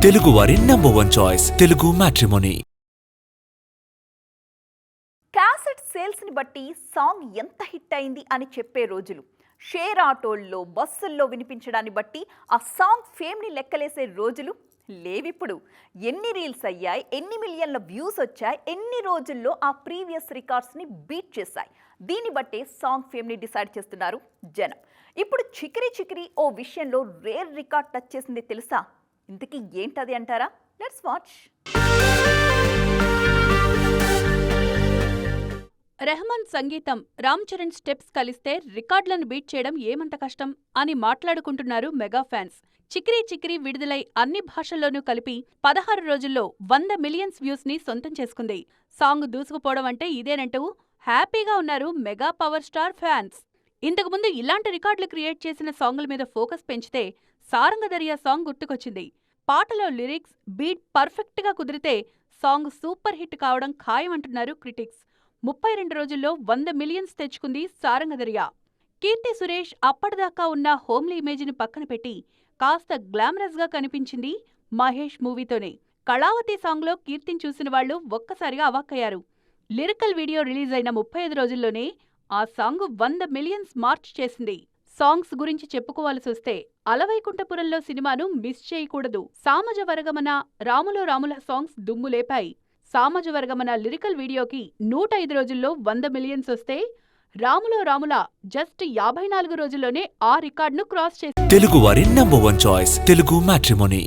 తెలుగువారి #1 choice Telugu matrimony. Cassette సేల్స్ని బట్టి song ఎంత హిట్ అయింది అని చెప్పే రోజులు, షేర్ ఆటోల్లో బస్సుల్లో వినిపించడాన్ని బట్టి ఆ సాంగ్ ఫేమ్ని లెక్కలేసే రోజులు లేవిప్పుడు. ఎన్ని రీల్స్ అయ్యాయి, ఎన్ని మిలియన్ల వ్యూస్ వచ్చాయి, ఎన్ని రోజుల్లో ఆ ప్రీవియస్ రికార్డ్స్ని బీట్ చేశాయి, దీన్ని బట్టే సాంగ్ ఫేమ్ని డిసైడ్ చేస్తున్నారు జనం. ఇప్పుడు చికిరి చికిరి ఓ విషయంలో రేర్ రికార్డ్ టచ్ చేసింది తెలుసా? ఇంతకీ ఏంటది అంటారా? Let's watch. రెహమాన్ సంగీతం, రామ్ చరణ్ స్టెప్స్ కలిస్తే రికార్డులను బీట్ చేయడం ఏమంత కష్టం అని మాట్లాడుకుంటున్నారు మెగా ఫ్యాన్స్. చికిరీ చికిరీ విడుదలై అన్ని భాషల్లోనూ కలిపి 16 రోజుల్లో 100 మిలియన్స్ వ్యూస్ ని సొంతం చేసుకుంది. సాంగ్ దూసుకుపోవడం అంటే ఇదేనంటూ హ్యాపీగా ఉన్నారు మెగా పవర్ స్టార్ ఫ్యాన్స్. ఇంతకుముందు ఇలాంటి రికార్డులు క్రియేట్ చేసిన సాంగుల మీద ఫోకస్ పెంచితే సారంగదరియా సాంగ్ గుర్తుకొచ్చింది. పాటలో లిరిక్స్, బీట్ పర్ఫెక్ట్ గా కుదిరితే సాంగ్ సూపర్ హిట్ కావడం ఖాయమంటున్నారు క్రిటిక్స్. 32 రోజుల్లో 100 మిలియన్స్ తెచ్చుకుంది సారంగదరియా. కీర్తి సురేష్ అప్పటిదాకా ఉన్న హోమ్లీ ఇమేజ్ని పక్కన పెట్టి కాస్త గ్లామరస్ గా కనిపించింది మహేష్ మూవీతోనే. కళావతి సాంగ్లో కీర్తిని చూసిన వాళ్లు ఒక్కసారిగా అవాక్కయ్యారు. లిరికల్ వీడియో రిలీజ్ అయిన 35 రోజుల్లోనే ఆ సాంగ్ 100 మిలియన్స్ మార్చ్ చేసింది. సాంగ్స్ గురించి చెప్పుకోవాల్సొస్తే అలవైకుంఠపురంలో సినిమాను మిస్ చేయకూడదు. సామజ వరగమన, రాములో రాముల సాంగ్స్ దుమ్ము లేపాయి. సామజ వరగమన లిరికల్ వీడియోకి 105 రోజుల్లో 100 మిలియన్స్ వస్తే రాములో రాముల జస్ట్ 54 రోజుల్లోనే ఆ రికార్డును క్రాస్ చేసింది. తెలుగువారి #1 చాయిస్ తెలుగు మ్యాట్రిమోనీ.